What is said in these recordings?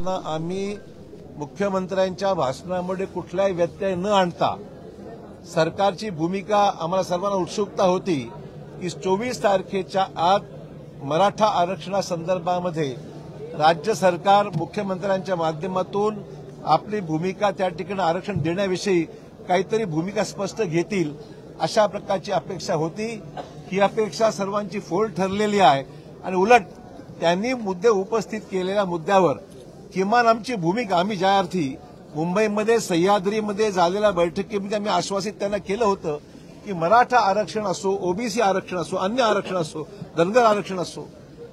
असताना आम्ही मुख्यमंत्र्यांच्या भाषणामध्ये कुठलाही व्यत्यय न आणता सरकारची भूमिका आम्हाला सर्वांना उत्सुकता होती की 24 तारखेच्या आत मराठा आरक्षणासंदर्भामध्ये राज्य सरकार मुख्यमंत्र्यांच्या माध्यमातून आपली भूमिका त्या ठिकाणी आरक्षण देण्याविषयी काहीतरी भूमिका स्पष्ट घेतील अशा प्रकारची अपेक्षा होती। ही अपेक्षा सर्वांची फोल ठरलेली आहे आणि उलट त्यांनी मुद्दे उपस्थित केलेल्या मुद्द्यावर किमान आमची भूमिका आम्ही ज्या अर्थी मुंबईमध्ये सह्याद्रीमध्ये झालेल्या बैठकीमध्ये आम्ही आश्वासित त्यांना केलं होतं की मराठा आरक्षण असो, ओबीसी आरक्षण असो, अन्य आरक्षण असो, धनगर आरक्षण असो,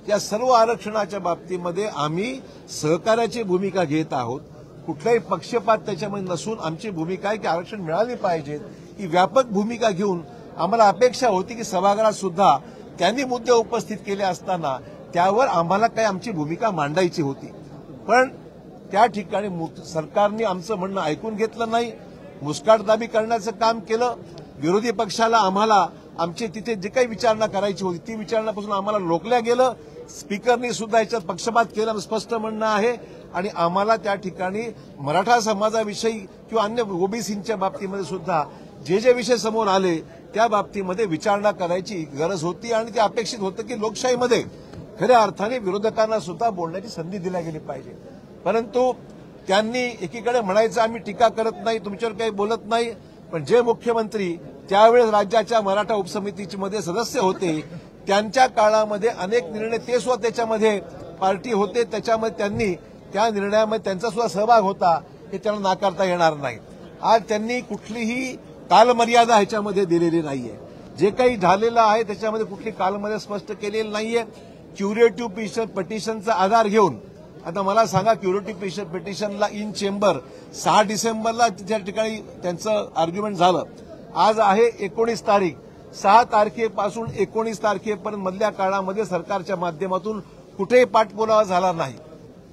या सर्व आरक्षणाच्या बाबतीमध्ये आम्ही सहकार्याची भूमिका घेत आहोत। कुठलाही पक्षपात त्याच्यामध्ये नसून आमची भूमिका आहे की आरक्षण मिळाली पाहिजेत ही व्यापक भूमिका घेऊन आम्हाला अपेक्षा होती की सभागृहात सुद्धा त्यांनी मुद्दे उपस्थित केले असताना त्यावर आम्हाला काही आमची भूमिका मांडायची होती। पण त्या ठिकाणी सरकारने आमचं म्हणणं ऐकून घेतलं नाही, मुस्काटदाबी करण्याचं काम केलं। विरोधी पक्षाला आम्हाला आमची तिथे जे काही विचारणा करायची होती ती विचारण्यापासून आम्हाला रोखल्या गेलं। स्पीकरनी सुद्धा याच्यात पक्षपात केला स्पष्ट म्हणणं आहे आणि आम्हाला त्या ठिकाणी मराठा समाजाविषयी किंवा अन्य ओबीसींच्या बाबतीमध्ये सुद्धा जे जे विषय समोर आले त्या बाबतीमध्ये विचारणा करायची गरज होती आणि ते अपेक्षित होतं की लोकशाहीमध्ये खऱ्या अर्थाने विरोधकांना सुद्धा बोलण्याची संधी दिल्या गेली पाहिजे। परंतु त्यांनी एकीकडे म्हणायचं आम्ही टीका करत नाही, तुमच्यावर काही बोलत नाही, पण जे मुख्यमंत्री त्यावेळेस राज्याच्या मराठा उपसमितीमध्ये सदस्य होते त्यांच्या काळामध्ये अनेक निर्णय ते सुद्धा त्याच्यामध्ये पार्टी होते, त्याच्यामध्ये त्यांनी त्या निर्णयामध्ये त्यांचा सुद्धा सहभाग होता हे त्यांना नाकारता येणार नाही। आज त्यांनी कुठलीही कालमर्यादा ह्याच्यामध्ये दिलेली नाहीये, जे काही झालेलं आहे त्याच्यामध्ये कुठली कालमर्यादा स्पष्ट केलेली नाहीये। क्युरेटिव्ह पिटिशनचा आधार घेऊन आता मला सांगा, क्युरेटिव्ह पिटिशनला इन चेंबर 6 डिसेंबरला त्या ठिकाणी त्यांचं आर्ग्युमेंट झालं। आज आहे 19 तारीख, 6 तारखेपासून 19 तारखेपर्यंत मधल्या काळामध्ये सरकारच्या माध्यमातून कुठेही पाठपुरावा झाला नाही।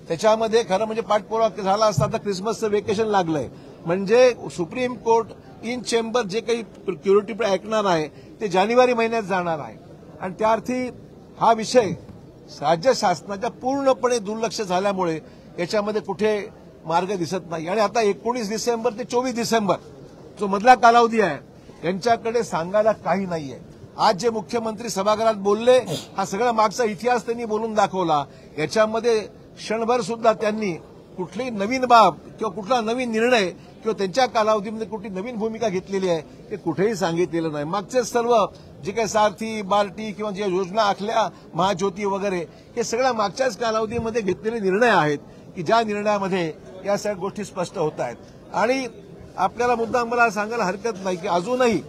त्याच्यामध्ये खरं म्हणजे पाठपुरावा झाला असता तर क्रिसमसचं वेकेशन लागलंय, म्हणजे सुप्रीम कोर्ट इन चेंबर जे काही क्युरेटिव्ह ऐकणार आहे ते जानेवारी महिन्यात जाणार आहे आणि त्या अर्थी हा विषय राज्य शासनाच्या पूर्णपणे दुर्लक्ष झाल्यामुळे याच्यामध्ये कुठे मार्ग दिसत नाही। आणि आता 19 डिसेंबर ते 24 डिसेंबर जो मधला कालावधी आहे यांच्याकडे सांगायला काही नाहीये। आज जे मुख्यमंत्री सभागृहात बोलले हा सगळा मागचा इतिहास त्यांनी बोलून दाखवला। याच्यामध्ये क्षणभर सुद्धा त्यांनी कुठलीही नवीन बाब किंवा कुठला नवीन निर्णय किंवा त्यांच्या कालावधीमध्ये कुठली नवीन भूमिका घेतलेली आहे ते कुठेही सांगितलेलं नाही। मागचे सर्व जे काही सारथी बार्टी किंवा जे योजना आखल्या महाज्योती वगैरे हे सगळ्या मागच्याच कालावधीमध्ये घेतलेले निर्णय आहेत की ज्या निर्णयामध्ये या सगळ्या गोष्टी स्पष्ट होत आहेत। आणि आपल्याला मुद्दा मला सांगायला हरकत नाही की अजूनही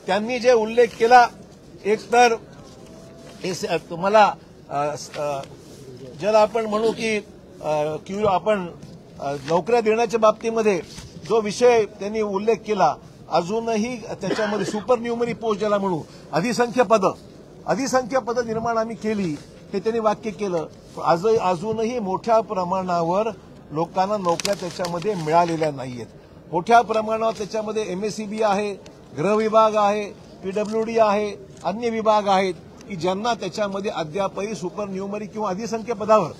त्यांनी जे उल्लेख केला एकतर तुम्हाला ज्याला आपण म्हणू की आपण नोकऱ्या देण्याच्या बाबतीमध्ये जो विषय त्यांनी उल्लेख केला अजूनही त्याच्यामध्ये सुपर न्यूमरी पोस्ट ज्याला म्हणू अधिसंख्य पदं निर्माण आम्ही केली हे त्यांनी वाक्य केलं। अजूनही मोठ्या प्रमाणावर लोकांना नोकऱ्या त्याच्यामध्ये मिळालेल्या नाहीयेत। मोठ्या प्रमाणावर त्याच्यामध्ये एमएसईबी आहे, गृह विभाग आहे, पीडब्ल्यूडी आहे, अन्य विभाग आहेत की ज्यांना त्याच्यामध्ये अद्यापही सुपर न्यूमरी किंवा अधिसंख्य पदावर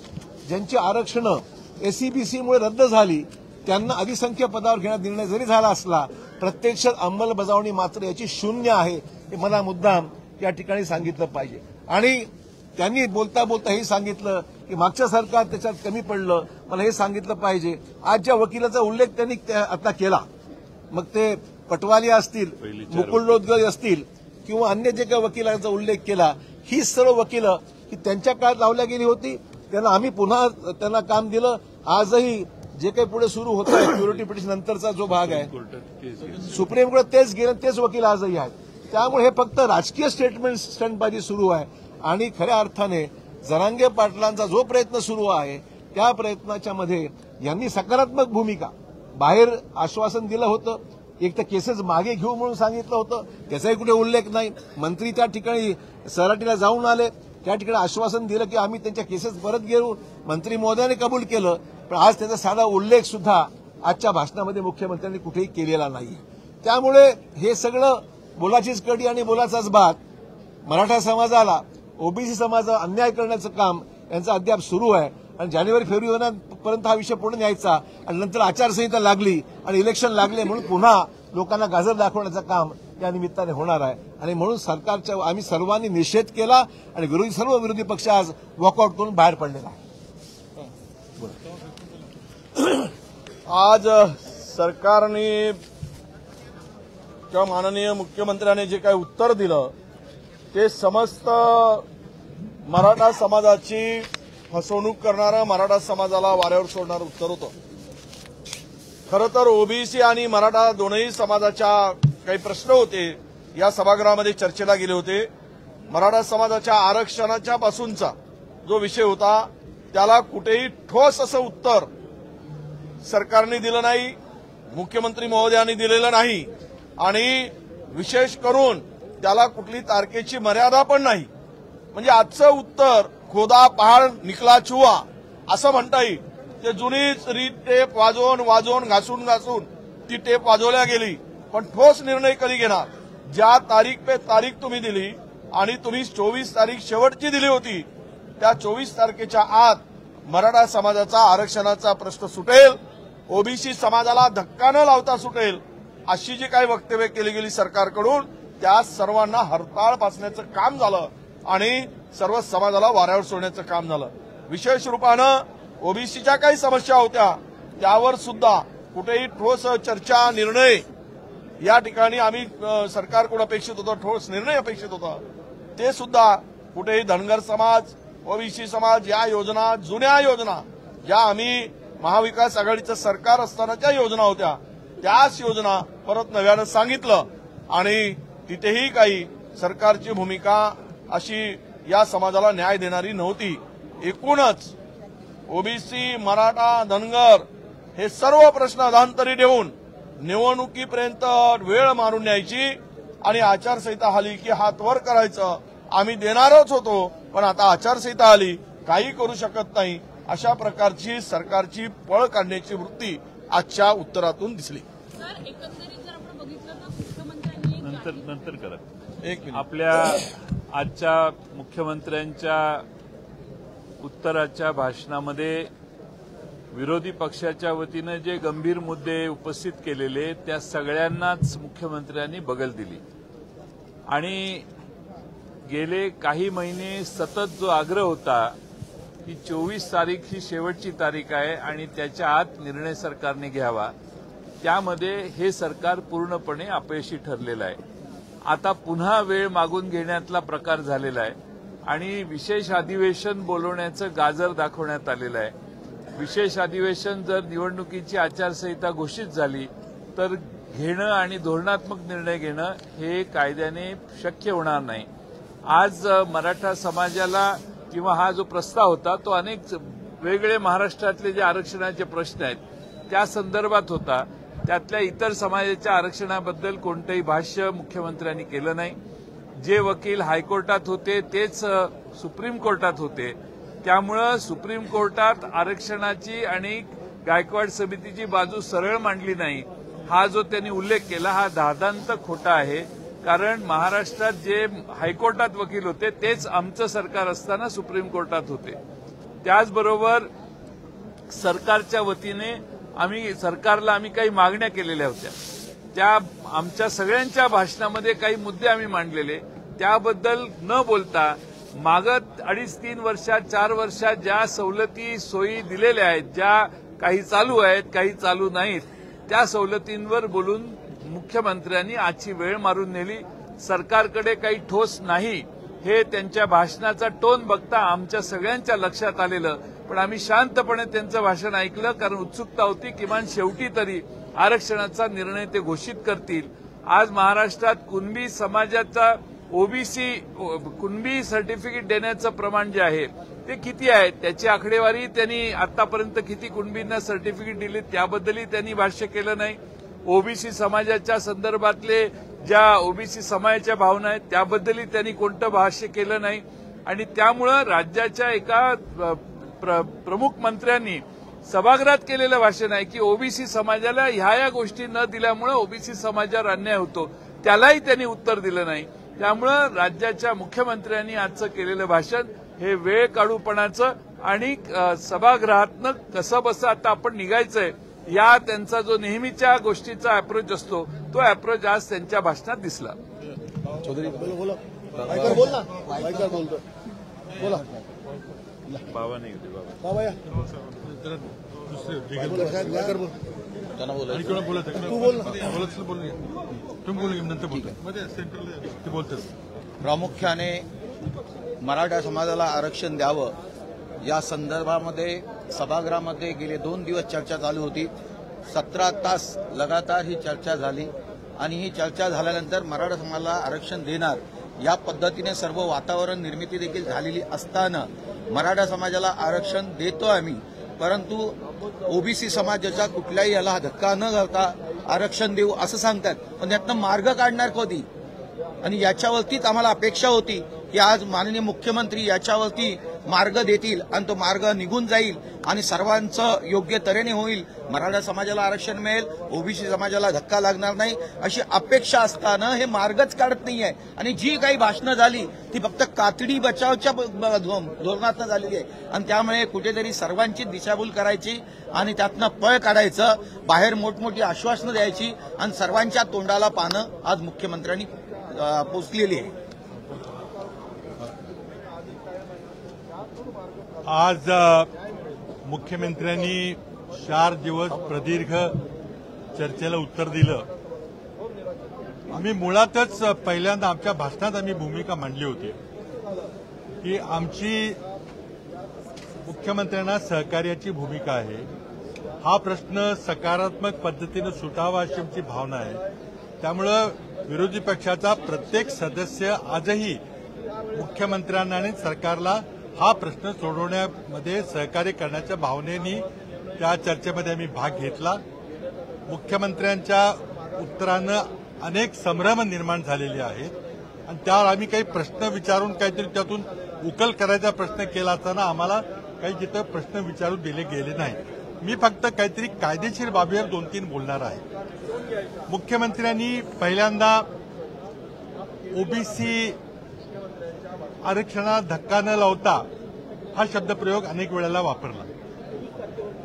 ज्यांची आरक्षणं एसईबीसीमुळे रद्द झाली त्यांना अधिसंख्य पदावर घेण्याचा निर्णय जरी झाला असला प्रत्यक्षात अंमलबजावणी मात्र याची शून्य आहे हे मला मुद्दाम या ठिकाणी सांगितलं पाहिजे। आणि त्यांनी बोलता बोलता हे सांगितलं की मागच्या सरकार त्याच्यात कमी पडलं, मला हे सांगितलं पाहिजे। आज ज्या वकिलाचा उल्लेख त्यांनी आता केला मग ते पटवाली असतील, मुकुल रोहतगी असतील किंवा अन्य जे काही वकिलांचा उल्लेख केला ही सर्व वकिलं की त्यांच्या काळात लावल्या गेली होती, त्यांना आम्ही पुन्हा त्यांना काम दिलं। आजही जे काही पुढे सुरू होत आहे क्युरेटिव्ह पिटिशन नंतरचा जो भाग आहे सुप्रीम कोर्टात तेच गेले, तेच वकील आजही आहेत। त्यामुळे हे फक्त राजकीय स्टंटबाजी सुरू आहे आणि खऱ्या अर्थाने जरांगे पाटलांचा जो प्रयत्न सुरू आहे त्या प्रयत्नाच्या मध्ये यांनी सकारात्मक भूमिका बाहेर आश्वासन दिलं होतं, एक तर केसेस मागे घेऊ म्हणून सांगितलं होतं त्याचाही कुठे उल्लेख नाही। मंत्री त्या ठिकाणी सराटीला जाऊन आले, त्या ठिकाणी आश्वासन दिलं की आम्ही त्यांच्या केसेस परत घेऊ, मंत्री महोदयाने कबूल केलं, पण आज त्याचा साधा उल्लेख सुद्धा आजच्या भाषणामध्ये मुख्यमंत्र्यांनी कुठेही केलेला नाही। त्यामुळे हे सगळं बोलाचीच कडी आणि बोलाचाच भात मराठा समाजाला ओबीसी समाजाला अन्याय करण्याचं काम यांचं अद्याप सुरू आहे आणि जानेवारी फेब्रुवारीपर्यंत हा विषय पुढे न्यायचा आणि नंतर आचारसंहिता लागली आणि इलेक्शन लागले म्हणून पुन्हा लोकांना गाजर दाखवण्याचं काम या निमित्ताने होणार आहे. आणि म्हणून सरकारच्या आम्ही सर्वांनी निषेध केला आणि सर्व विरोधी पक्ष आज वॉकआउट करून बाहेर पडलेला आहे. आज सरकारने किंवा माननीय मुख्यमंत्र्यांनी जे काही उत्तर दिलं ते समस्त मराठा समाजाची फसवणूक करणारं, मराठा समाजाला वाऱ्यावर सोडणारं उत्तर होतं. खरं तर ओबीसी आणि मराठा दोनही समाजाच्या काही प्रश्न होते या सभागृहामध्ये चर्चेला गेले होते. मराठा समाजाच्या आरक्षणाच्या पासूनचा जो विषय होता त्याला कुठेही ठोस असं उत्तर सरकारने दिलं नाही, मुख्यमंत्री महोदयांनी दिलेलं नाही आणि विशेष करून त्याला कुठली तारखेची मर्यादा पण नाही. म्हणजे आजचं उत्तर खोदा पहाड निकला चुहा असं म्हणता येईल. ते जुनीच रीत टेप वाजवून घासून ती टेप वाजवल्या गेली. पण ठोस निर्णय कधी घेणार? ज्या तारीख पे तारीख तुम्ही दिली आणि तुम्ही 24 तारीख शेवटची दिली होती त्या 24 तारखेच्या आत मराठा समाजाचा आरक्षणाचा प्रश्न सुटेल, ओबीसी समाजाला धक्का न लावता सुटेल अशी जी काही वक्तव्य केली गेली सरकारकडून त्या सर्वांना हरताळ फासण्याचं काम झालं आणि सर्व समाजाला वाऱ्यावर सोडण्याचं काम झालं. विशेष रूपानं ओबीसीच्या काही समस्या होत्या त्यावर सुद्धा कुठेही ठोस चर्चा निर्णय या ठिकाणी आम्ही सरकारकडून अपेक्षित होतो, ठोस निर्णय अपेक्षित होता. ते सुद्धा कुठेही धनगर समाज, ओबीसी समाज या योजना, जुन्या योजना ज्या आम्ही महाविकास आघाडीचं सरकार असतानाच्या योजना होत्या त्याच योजना परत नव्यानं सांगितलं आणि तिथेही काही सरकारची भूमिका अशी या समाजाला न्याय देणारी नव्हती. एकूणच ओबीसी, मराठा, धनगर हे सर्व प्रश्न अधांतरी ठेवून निवडणुकीपर्यंत वेळ मारून न्यायची आणि आचारसंहिता आली की हात वर करायचं आम्ही देणारच होतो, पण आता आचारसंहिता आली काही करू शकत नाही अशा प्रकारची सरकारची पळ काढण्याची वृत्ती आजच्या उत्तरातून दिसली. नंतर करा. एक मिनिट. आपल्या आजच्या मुख्यमंत्र्यांच्या उत्तराच्या भाषणामध्ये विरोधी पक्षाच्या वतीनं जे गंभीर मुद्दे उपस्थित केलेले त्या सगळ्यांनाच मुख्यमंत्र्यांनी बगल दिली आणि गेले काही महिने सतत जो आग्रह होता की 24 तारीख ही शेवटची तारीख आहे आणि त्याच्या आत निर्णय सरकारने घ्यावा, त्यामध्ये हे सरकार पूर्णपणे अपयशी ठरलेलं आहे. आता पुन्हा वेळ मागून घेण्यातला प्रकार झालेला आहे आणि विशेष अधिवेशन बोलवण्याचं गाजर दाखवण्यात आलेलं आहे. विशेष अधिवेशन जर निवडणुकीची आचारसंहिता घोषित झाली तर घेणं आणि धोरणात्मक निर्णय घेणं हे कायद्याने शक्य होणार नाही. आज मराठा समाजाला किंवा हा जो प्रस्ताव होता तो अनेक वेगळे महाराष्ट्रातले जे आरक्षणाचे प्रश्न आहेत त्या संदर्भात होता. त्यातल्या इतर समाजाच्या आरक्षणाबद्दल कोणतंही भाष्य मुख्यमंत्र्यांनी केलं नाही. जे वकील हायकोर्टात होते तेच सुप्रीम कोर्टात होते. त्यामुळं सुप्रीम कोर्टात आरक्षणाची आणि गायकवाड समितीची बाजू सरळ मांडली नाही हा जो त्यांनी उल्लेख केला हा धादांत खोटा आहे. कारण महाराष्ट्रात जे हायकोर्टात वकील होते तेच आमचं सरकार असताना सुप्रीम कोर्टात होते. त्याचबरोबर सरकारच्या वतीने सरकारला आम्ही काही मागण्या केलेल्या होत्या. त्या आमच्या सगळ्यांच्या भाषणामध्ये काही मुद्दे आम्ही मांडलेले त्याबद्दल न बोलता मागत 2.5-3 वर्षात 4 वर्षात ज्या सवलती सोयी दिलेल्या आहेत, ज्या काही चालू आहेत काही चालू नाहीत, त्या सवलतींवर बोलून मुख्यमंत्र्यांनी आजची वेळ मारून नेली. सरकारकडे काही ठोस नाही हे त्यांच्या भाषणाचा टोन बघता आमच्या सगळ्यांच्या लक्षात आलेलं. पण आम्ही शांतपणे त्यांचं भाषण ऐकलं कारण उत्सुकता होती किमान शेवटी तरी आरक्षणाचा निर्णय ते घोषित करतील. आज महाराष्ट्रात कुणबी समाजाचा ओबीसी कुणबी सर्टिफिकेट देण्याचं प्रमाण जे आहे ते किती आहे त्याची आकडेवारी त्यांनी आतापर्यंत किती कुणबींना सर्टिफिकेट दिली त्याबद्दलही त्यांनी भाष्य केलं नाही. ओबीसी समाजाच्या संदर्भातले ज्या ओबीसी समाजाच्या भावना आहेत त्याबद्दलही त्यांनी कोणतं भाष्य केलं नाही. आणि त्यामुळं राज्याच्या एका प्रमुख मंत्र्यांनी सभागृहात केलेलं भाषण आहे की ओबीसी समाजाला ह्या गोष्टी न दिल्यामुळे ओबीसी समाजावर अन्याय होतो, त्यालाही त्यांनी उत्तर दिलं नाही. त्यामुळं राज्याच्या मुख्यमंत्र्यांनी आजचं केलेलं भाषण हे वेळ काढूपणाचं आणि सभागृहातनं कसं बसं आता आपण निघायचंय या त्यांचा जो नेहमीच्या गोष्टीचा अप्रोच असतो तो अप्रोच आज त्यांच्या भाषणात दिसला. चौधरी बोला बोल ना बोलतो बोला बाबा नाही होते बाबा बाबा या त्यांना बोलायचं तू बोल ना तुम्ही बोल नंतर बोलतोस. प्रामुख्याने मराठा समाजाला आरक्षण द्यावं या संदर्भामध्ये सभागृहामध्ये गेले 2 दिवस चर्चा चालू होती. 17 तास लगातार ही चर्चा झाली आणि ही चर्चा झाल्यानंतर मराठा समाजाला आरक्षण देणार या पद्धतीने सर्व वातावरण निर्मिती देखील झालेली असताना मराठा समाजाला आरक्षण देतो आम्ही, परंतु ओबीसी समाजाच्या कुठल्याही याला धक्का न घालता आरक्षण देऊ असं सांगतात. पण यातनं मार्ग काढणार कधी? आणि याच्यावरतीच आम्हाला अपेक्षा होती की आज माननीय मुख्यमंत्री याच्यावरती मार्ग देतील आणि तो मार्ग निघून जाईल आणि सर्वांचं योग्य तऱ्हेने होईल, मराठा समाजाला आरक्षण मिळेल, ओबीसी समाजाला धक्का लागणार नाही अशी अपेक्षा असताना हे मार्गच काढत नाहीये. आणि जी काही भाषणं झाली ती फक्त कातडी बचावच्या धोरणातून झालेली आहे आणि त्यामुळे कुठेतरी सर्वांची दिशाभूल करायची आणि त्यातनं पळ काढायचं, बाहेर मोठमोठी आश्वासनं द्यायची आणि सर्वांच्या तोंडाला पानं आज मुख्यमंत्र्यांनी पोचलेली आहे. आज मुख्यमंत्र्यांनी 4 दिवस प्रदीर्घ चर्चेला उत्तर दिलं. आम्ही मुळातच पहिल्यांदा आमच्या भाषणात आम्ही भूमिका मांडली होती की आमची मुख्यमंत्र्यांना सहकार्याची भूमिका आहे. हा प्रश्न सकारात्मक पद्धतीने सुटावा अशी आमची भावना आहे. त्यामुळं विरोधी पक्षाचा प्रत्येक सदस्य आजही मुख्यमंत्र्यांना आणि सरकारला हा प्रश्न सोडवण्यामध्ये सहकार्य करण्याच्या भावनेने त्या चर्चेमध्ये आम्ही भाग घेतला. मुख्यमंत्र्यांच्या उत्तरानं अनेक संभ्रम निर्माण झालेले आहेत आणि त्यावर आम्ही काही प्रश्न विचारून काहीतरी त्यातून उकल करायचा प्रश्न केला असताना आम्हाला काही तिथं प्रश्न विचारू दिले गेले नाही. मी फक्त काहीतरी कायदेशीर बाबीवर 2-3 बोलणार आहे. मुख्यमंत्र्यांनी पहिल्यांदा ओबीसी आरक्षणाला धक्का न लावता हा शब्दप्रयोग अनेक वेळेला वापरला.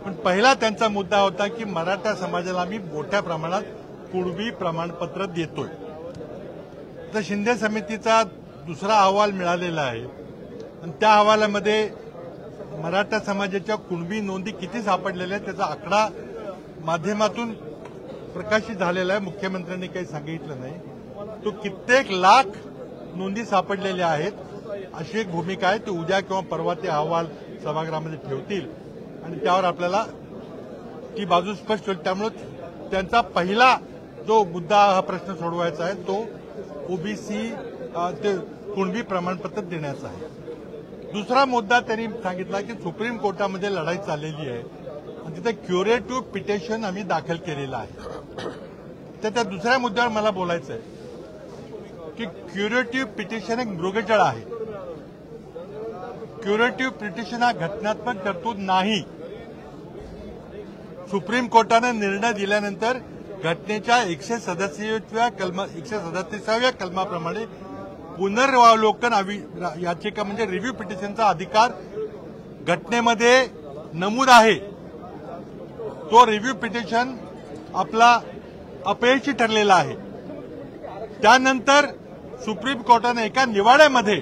पण पहिला त्यांचा मुद्दा होता की मराठा समाजाला आम्ही मोठ्या प्रमाणात कुणबी प्रमाणपत्र देतोय. तर शिंदे समितीचा दुसरा अहवाल मिळालेला आहे आणि त्या अहवालामध्ये मराठा समाजाच्या कुणबी नोंदी किती सापडलेल्या आहेत त्याचा आकडा माध्यमातून प्रकाशित झालेला आहे. मुख्यमंत्र्यांनी काही सांगितलं नाही. तो कित्येक लाख नोंदी सापडलेल्या आहेत अशी एक भूमिका आहे. ती उद्या किंवा परवा ते अहवाल सभागृहामध्ये ठेवतील आणि त्यावर आपल्याला ती बाजू स्पष्ट होईल. त्यामुळे त्यांचा पहिला जो मुद्दा हा प्रश्न सोडवायचा आहे तो ओबीसी ते कुणबी प्रमाणपत्र देण्याचा आहे. दुसरा मुद्दा त्यांनी सांगितला की सुप्रीम कोर्टामध्ये लढाई चाललेली आहे आणि तिथे क्युरेटिव्ह पिटिशन आम्ही दाखल केलेलं आहे. तर त्या दुसऱ्या मुद्द्यावर मला बोलायचं आहे की क्युरेटिव्ह पिटिशन एक मृगजळ आहे. क्युरेटिव्ह पिटिशन हा घटनात्मक तरतूद नाही. सुप्रीम कोर्टानं निर्णय दिल्यानंतर घटनेच्या 137व्या कलमाप्रमाणे पुनरावलोकन याचिका म्हणजे रिव्ह्यू पिटिशनचा अधिकार घटनेमध्ये नमूद आहे. तो रिव्ह्यू पिटिशन आपला अपयशी ठरलेला आहे. त्यानंतर सुप्रीम कोर्टाने एका निवाड्यामध्ये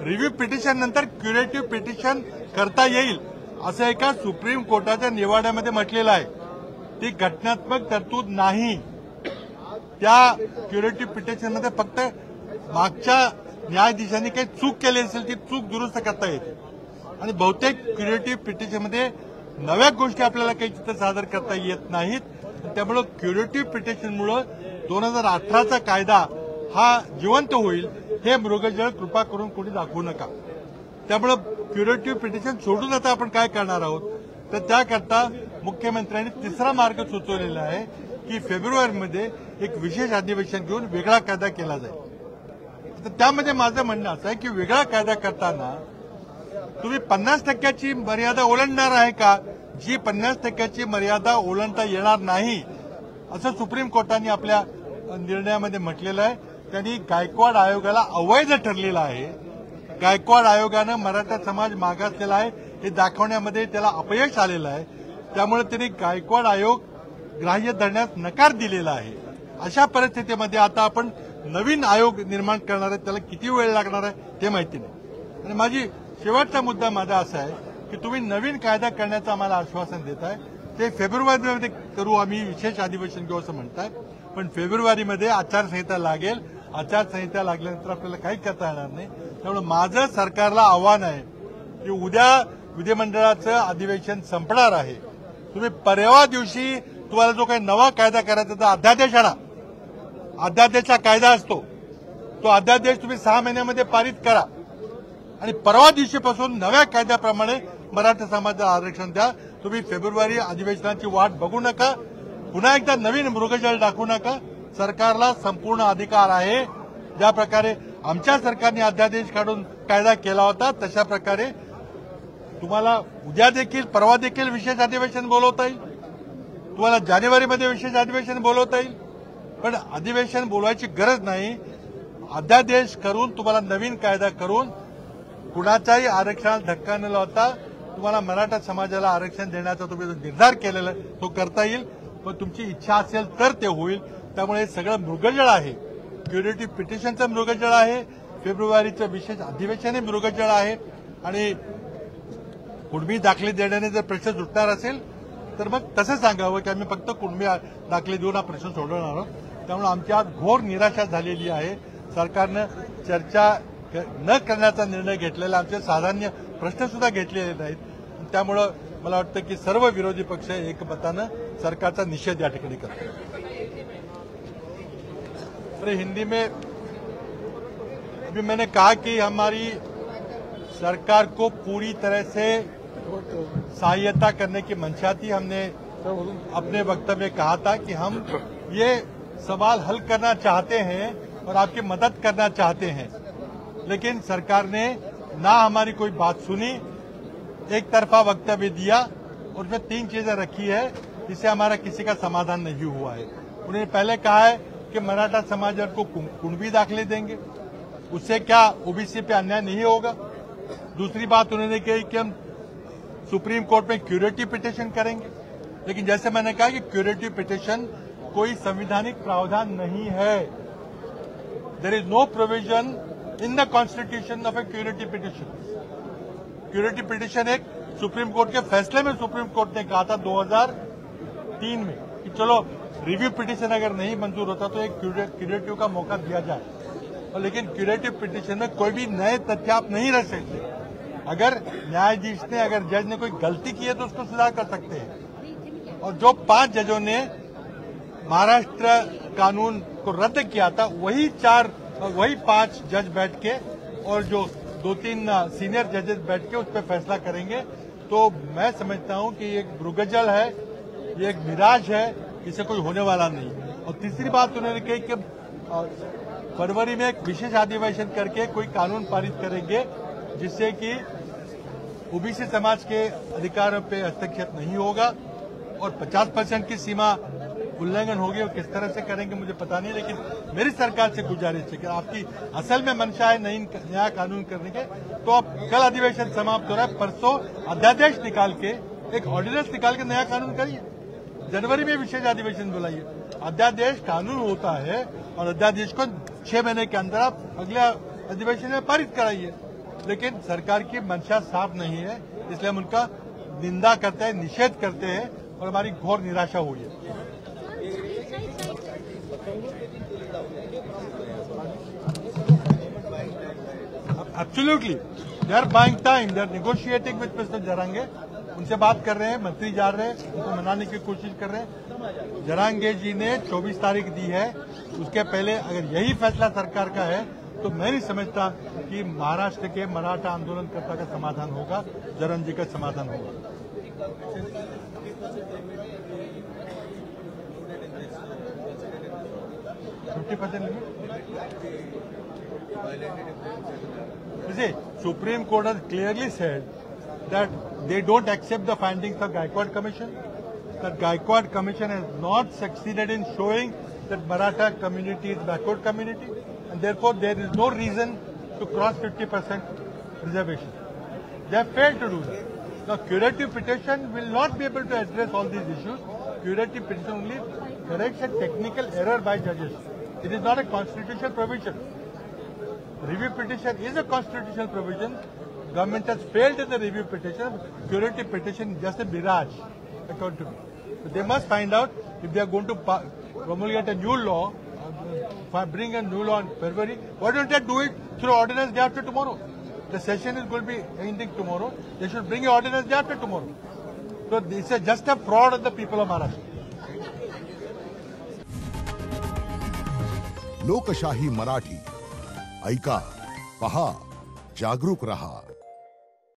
रिव्ह्यू पिटिशन नंतर क्युरेटिव्ह पिटिशन करता येईल असं एका सुप्रीम कोर्टाच्या निवाड्यामध्ये म्हटलेलं आहे. ती घटनात्मक तरतूद नाही. त्या क्युरेटिव्ह पिटिशनमध्ये फक्त मागच्या न्यायाधीशांनी काही चूक केली असेल ती चूक दुरुस्त करता येते आणि बहुतेक क्युरेटिव्ह पिटिशनमध्ये नव्या गोष्टी आपल्याला काही तिथं सादर करता येत नाहीत. त्यामुळे क्युरेटिव्ह पिटिशनमुळे 2018चा कायदा हा जिवंत होईल हे मृगजळ कृपा करून कोणी दाखवू नका. त्यामुळे क्युरेटिव्ह पिटिशन सोडून आता आपण काय करणार आहोत तर त्याकरता मुख्यमंत्र्यांनी तिसरा मार्ग सुचवलेला आहे की फेब्रुवारीमध्ये एक विशेष अधिवेशन घेऊन वेगळा कायदा केला जाईल. तर त्यामध्ये माझं म्हणणं असं आहे की वेगळा कायदा करताना तुम्ही 50% मर्यादा ओलांडणार आहे का? जी 50% मर्यादा ओलांडता येणार नाही असं सुप्रीम कोर्टाने आपल्या निर्णयामध्ये म्हटलेलं आहे. त्यांनी गायकवाड आयोगाला अवैध ठरलेला आहे गायकवाड आयोगानं मराठा समाज मागासलेला आहे हे दाखवण्यामध्ये त्याला अपयश आलेलं आहे. त्यामुळे त्यांनी गायकवाड आयोग ग्राह्य धरण्यास नकार दिलेला आहे. अशा परिस्थितीमध्ये आता आपण नवीन आयोग निर्माण करणार आहे, त्याला किती वेळ लागणार आहे ते माहिती नाही. आणि माझी शेवटचा मुद्दा माझा असा आहे की तुम्ही नवीन कायदा करण्याचं आम्हाला आश्वासन देत आहे. ते फेब्रुवारीमध्ये करू, आम्ही विशेष अधिवेशन घेऊ असं म्हणताय. पण फेब्रुवारीमध्ये आचारसंहिता लागेल. आचारसंहिता लागल्यानंतर आपल्याला काही करता येणार नाही. त्यामुळे माझं सरकारला आव्हान आहे की उद्या विधिमंडळाचं अधिवेशन संपणार आहे. तुम्ही परवा दिवशी तुम्हाला जो काही नवा कायदा करायचा तर अध्यादेश आणा. अध्यादेशचा कायदा असतो तो अध्यादेश तुम्ही 6 महिन्यामध्ये पारित करा आणि परवा दिवशीपासून नव्या कायद्याप्रमाणे मराठा समाजाला आरक्षण द्या. तुम्ही फेब्रुवारी अधिवेशनाची वाट बघू नका. पुन्हा एकदा नवीन मृगजळ दाखवू नका. सरकारला संपूर्ण अधिकार आहे. ज्या प्रकारे आमच्या सरकारने अध्यादेश काढून कायदा केला होता तशा प्रकारे तुम्हाला उद्या देखील परवा देखील विशेष अधिवेशन बोलवता येईल. तुम्हाला जानेवारीमध्ये विशेष अधिवेशन बोलवता येईल. पण अधिवेशन बोलवायची गरज नाही. अध्यादेश करून तुम्हाला नवीन कायदा करून कुणाच्याही आरक्षणाला धक्का न लावता तुम्हाला मराठा समाजाला आरक्षण देण्याचा तुम्ही जो निर्धार केलेला तो करता येईल. पण तुमची इच्छा असेल तर ते होईल. त्यामुळे हे सगळं मृगजळ आहे. क्युरेटिव्ह पिटिशनचं मृगजळ आहे. फेब्रुवारीचं विशेष अधिवेशन हे मृगजळ आहे. आणि कुणबी दाखले देण्याने जर प्रश्न सुटणार असेल तर मग तसं सांगावं की आम्ही फक्त कुणबी दाखले देऊन हा प्रश्न सोडवणार आहोत. त्यामुळे आमची आज घोर निराशा झालेली आहे. सरकारनं चर्चा न करण्याचा निर्णय घेतलेला, आमचे साधारण प्रश्न सुद्धा घेतलेले नाहीत. त्यामुळं मला वाटतं की सर्व विरोधी पक्ष एकमतानं सरकारचा निषेध या ठिकाणी करतात. अरे हिंदी में अभी मैंने कहा कि हमारी सरकार को पूरी तरह से सहायता करने की मंशा थी. हमने अपने वक्तव्य में कहा था कि हम ये सवाल हल करना चाहते हैं और आपकी मदद करना चाहते हैं. लेकिन सरकार ने ना हमारी कोई बात सुनी, एक तरफा वक्तव्य दिया और उसमें 3 चीजें रखी है जिससे हमारा किसी का समाधान नहीं हुआ है. उन्होंने पहले कहा है कि मराठा समाज को कुणबी दाखले देंगे, उससे क्या ओबीसी पे अन्याय नहीं होगा. दूसरी बात उन्होंने कही कि हम सुप्रीम कोर्ट में क्यूरेटिव पिटिशन करेंगे. लेकिन जैसे मैंने कहा कि क्यूरेटिव पिटिशन कोई संवैधानिक प्रावधान नहीं है. There is no provision in the constitution of a curative petition. Curative petition एक सुप्रीम कोर्ट के फैसले में सुप्रीम कोर्ट ने कहा था 2003 में कि चलो रिव्यू पिटिशन अगर नहीं मंजूर होता तो एक क्यूरेटिव का मौका दिया जाए. और लेकिन क्यूरेटिव पिटिशन में कोई भी नए तथ्य आप नहीं रख सकते. अगर न्यायाधीश ने, अगर जज ने कोई गलती की है तो उसको सुधार कर सकते हैं. और जो 5 जजों ने महाराष्ट्र कानून को रद्द किया था वही 5 जज बैठ के और जो 2-3 सीनियर जजेस बैठ के उस पर फैसला करेंगे. तो मैं समझता हूं कि ये एक मृगजल है, ये एक मिराज है, इसे कोई होने वाला नहीं. और तीसरी बात उन्होंने कही कि फरवरी में एक विशेष अधिवेशन करके कोई कानून पारित करेंगे जिससे कि ओबीसी समाज के अधिकारों पे हस्तक्षेप नहीं होगा और 50% की सीमा उल्लंघन होगी. और किस तरह से करेंगे मुझे पता नहीं. लेकिन मेरी सरकार से गुजारिश है कि आपकी असल में मंशा है नया कानून करने के तो आप कल अधिवेशन समाप्त हो रहा है, परसों अध्यादेश निकाल के, एक ऑर्डिनेंस निकाल के नया कानून करिए. जनवरी में विशेष अधिवेशन बुलाइए. अध्यादेश कानून होता है और अध्यादेश को 6 महीने के अंदर आप अगले अधिवेशन में पारित कराइए. लेकिन सरकार की मंशा साफ नहीं है, इसलिए हम उनका निंदा करते हैं, निषेध करते हैं और हमारी घोर निराशा हुई है. Absolutely they are buying time. They are negotiating विद मिस्टर जरांगे. उनसे बात कर रहे हैं, मंत्री जा रहे हैं, उनको मनाने की कोशिश कर रहे हैं. जरांगे जी ने 24 तारीख दी है. उसके पहले अगर यही फैसला सरकार का है तो मैं नहीं समझता कि महाराष्ट्र के मराठा आंदोलनकर्ता का समाधान होगा, जरंग जी का समाधान होगा. 50% limit? You see, Supreme Court has clearly said that they don't accept the findings of Gaikwad Commission. That Gaikwad Commission has not succeeded in showing that Maratha community is backward community, and therefore there is no reason to cross 50%. preservation. They have failed to do that. Now, curative petition will not be able to address all these issues. Curative petition only corrects a technical error by judges. It is not a constitutional provision. Review petition is a constitutional provision. Government has failed in the review petition. Curative petition is just a mirage, according to me. So they must find out if they are going to promulgate a new law, bring a new law in February. Why don't they do it through ordinance day after tomorrow? The session is going to be ending tomorrow. They should bring an ordinance day after tomorrow. So it's just a fraud on the people of Maharashtra. लोकशाही मराठी ऐका, पहा, जागरूक रहा.